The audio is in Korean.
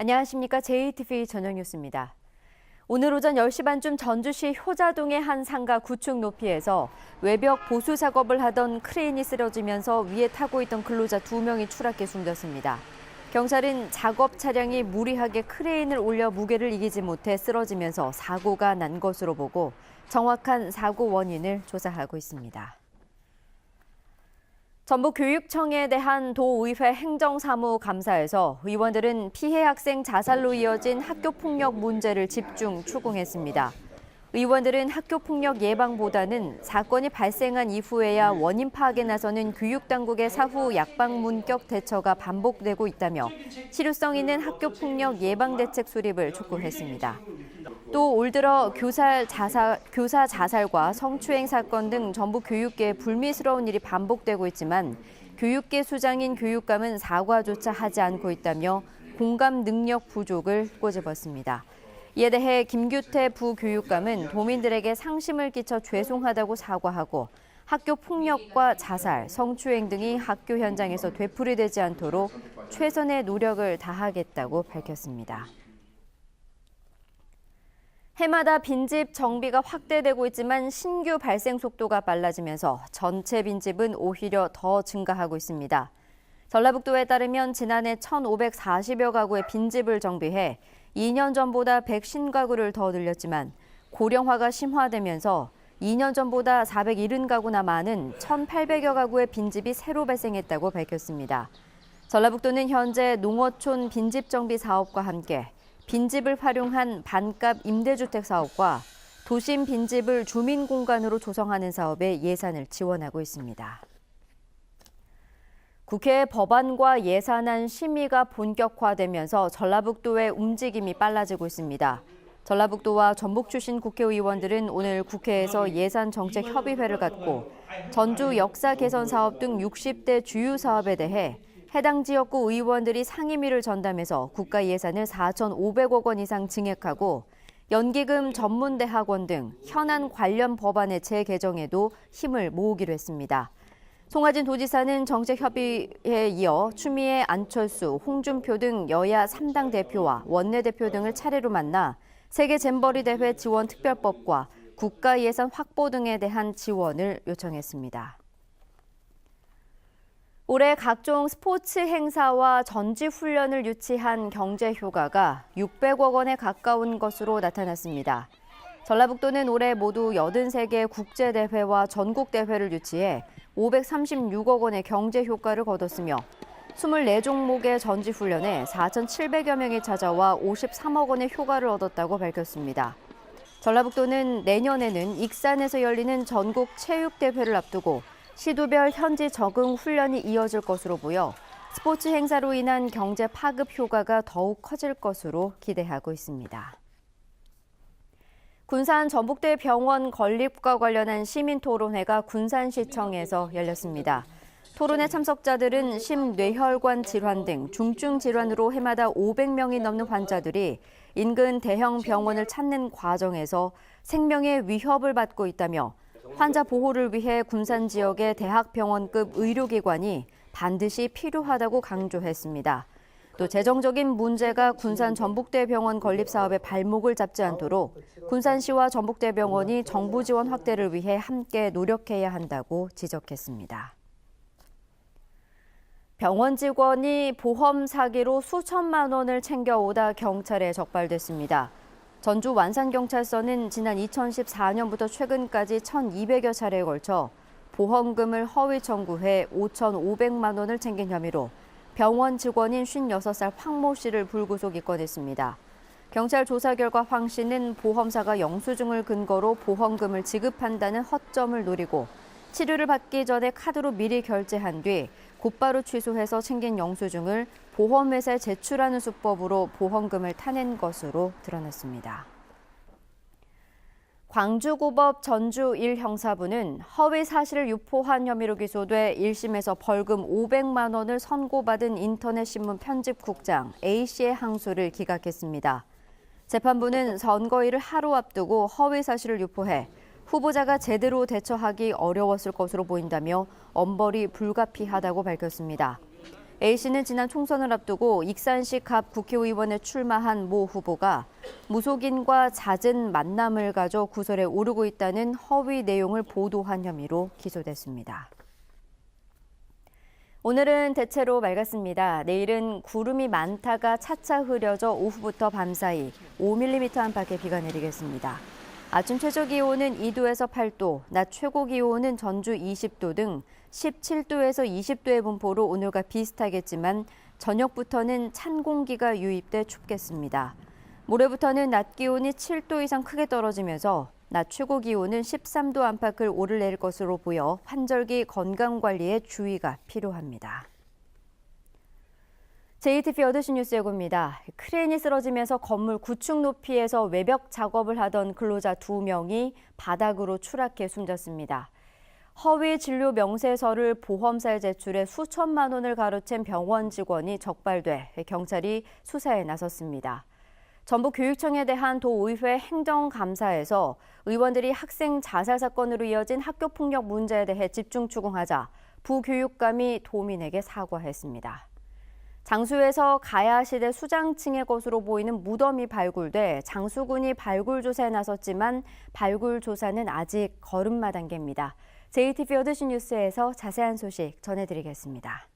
안녕하십니까. JTV 저녁 뉴스입니다. 오늘 오전 10시 반쯤 전주시 효자동의 한 상가 9층 높이에서 외벽 보수 작업을 하던 크레인이 쓰러지면서 위에 타고 있던 근로자 2명이 추락해 숨졌습니다. 경찰은 작업 차량이 무리하게 크레인을 올려 무게를 이기지 못해 쓰러지면서 사고가 난 것으로 보고 정확한 사고 원인을 조사하고 있습니다. 전북교육청에 대한 도의회 행정사무감사에서 의원들은 피해 학생 자살로 이어진 학교폭력 문제를 집중 추궁했습니다. 의원들은 학교폭력 예방보다는 사건이 발생한 이후에야 원인 파악에 나서는 교육당국의 사후 약방문격 대처가 반복되고 있다며 실효성 있는 학교폭력 예방대책 수립을 촉구했습니다. 또 올 들어 교사 자살과 성추행 사건 등 전북 교육계에 불미스러운 일이 반복되고 있지만 교육계 수장인 교육감은 사과조차 하지 않고 있다며 공감 능력 부족을 꼬집었습니다. 이에 대해 김규태 부교육감은 도민들에게 상심을 끼쳐 죄송하다고 사과하고 학교 폭력과 자살, 성추행 등이 학교 현장에서 되풀이되지 않도록 최선의 노력을 다하겠다고 밝혔습니다. 해마다 빈집 정비가 확대되고 있지만 신규 발생 속도가 빨라지면서 전체 빈집은 오히려 더 증가하고 있습니다. 전라북도에 따르면 지난해 1,540여 가구의 빈집을 정비해 2년 전보다 150가구를 더 늘렸지만 고령화가 심화되면서 2년 전보다 470가구나 많은 1,800여 가구의 빈집이 새로 발생했다고 밝혔습니다. 전라북도는 현재 농어촌 빈집 정비 사업과 함께 빈집을 활용한 반값 임대주택 사업과 도심 빈집을 주민 공간으로 조성하는 사업에 예산을 지원하고 있습니다. 국회 법안과 예산안 심의가 본격화되면서 전라북도의 움직임이 빨라지고 있습니다. 전라북도와 전북 출신 국회의원들은 오늘 국회에서 예산정책협의회를 갖고 전주 역사 개선 사업 등 60대 주요 사업에 대해 해당 지역구 의원들이 상임위를 전담해서 국가 예산을 4,500억 원 이상 증액하고 연기금 전문대학원 등 현안 관련 법안의 재개정에도 힘을 모으기로 했습니다. 송하진 도지사는 정책협의회에 이어 추미애, 안철수, 홍준표 등 여야 3당 대표와 원내대표 등을 차례로 만나 세계 잼버리 대회 지원 특별법과 국가 예산 확보 등에 대한 지원을 요청했습니다. 올해 각종 스포츠 행사와 전지훈련을 유치한 경제 효과가 600억 원에 가까운 것으로 나타났습니다. 전라북도는 올해 모두 83개 국제대회와 전국대회를 유치해 536억 원의 경제 효과를 거뒀으며 24종목의 전지훈련에 4,700여 명이 찾아와 53억 원의 효과를 얻었다고 밝혔습니다. 전라북도는 내년에는 익산에서 열리는 전국 체육대회를 앞두고 시도별 현지 적응 훈련이 이어질 것으로 보여 스포츠 행사로 인한 경제 파급 효과가 더욱 커질 것으로 기대하고 있습니다. 군산 전북대 병원 건립과 관련한 시민토론회가 군산시청에서 열렸습니다. 토론회 참석자들은 심뇌혈관 질환 등 중증 질환으로 해마다 500명이 넘는 환자들이 인근 대형 병원을 찾는 과정에서 생명의 위협을 받고 있다며 환자 보호를 위해 군산 지역의 대학병원급 의료기관이 반드시 필요하다고 강조했습니다. 또 재정적인 문제가 군산 전북대병원 건립 사업의 발목을 잡지 않도록 군산시와 전북대병원이 정부 지원 확대를 위해 함께 노력해야 한다고 지적했습니다. 병원 직원이 보험 사기로 수천만 원을 챙겨오다 경찰에 적발됐습니다. 전주 완산경찰서는 지난 2014년부터 최근까지 1,200여 차례에 걸쳐 보험금을 허위 청구해 5,500만 원을 챙긴 혐의로 병원 직원인 56살 황모 씨를 불구속 입건했습니다. 경찰 조사 결과 황 씨는 보험사가 영수증을 근거로 보험금을 지급한다는 허점을 노리고 치료를 받기 전에 카드로 미리 결제한 뒤 곧바로 취소해서 챙긴 영수증을 보험회사에 제출하는 수법으로 보험금을 타낸 것으로 드러났습니다. 광주고법 전주 1형사부는 허위 사실을 유포한 혐의로 기소돼 1심에서 벌금 500만 원을 선고받은 인터넷 신문 편집국장 A씨의 항소를 기각했습니다. 재판부는 선거일을 하루 앞두고 허위 사실을 유포해 후보자가 제대로 대처하기 어려웠을 것으로 보인다며 엄벌이 불가피하다고 밝혔습니다. A씨는 지난 총선을 앞두고 익산시 갑 국회의원에 출마한 모 후보가 무속인과 잦은 만남을 가져 구설에 오르고 있다는 허위 내용을 보도한 혐의로 기소됐습니다. 오늘은 대체로 맑았습니다. 내일은 구름이 많다가 차차 흐려져 오후부터 밤사이 5mm 안팎의 비가 내리겠습니다. 아침 최저 기온은 2도에서 8도, 낮 최고 기온은 전주 20도 등 17도에서 20도의 분포로 오늘과 비슷하겠지만 저녁부터는 찬 공기가 유입돼 춥겠습니다. 모레부터는 낮 기온이 7도 이상 크게 떨어지면서 낮 최고 기온은 13도 안팎을 오르내릴 것으로 보여 환절기 건강관리에 주의가 필요합니다. JTBC 8시 뉴스 예고입니다. 크레인이 쓰러지면서 건물 9층 높이에서 외벽 작업을 하던 근로자 2명이 바닥으로 추락해 숨졌습니다. 허위 진료 명세서를 보험사에 제출해 수천만 원을 가로챈 병원 직원이 적발돼 경찰이 수사에 나섰습니다. 전북교육청에 대한 도의회 행정감사에서 의원들이 학생 자살 사건으로 이어진 학교폭력 문제에 대해 집중 추궁하자 부교육감이 도민에게 사과했습니다. 장수에서 가야시대 수장층의 것으로 보이는 무덤이 발굴돼 장수군이 발굴 조사에 나섰지만 발굴 조사는 아직 걸음마 단계입니다. JTBC 8시 뉴스에서 자세한 소식 전해드리겠습니다.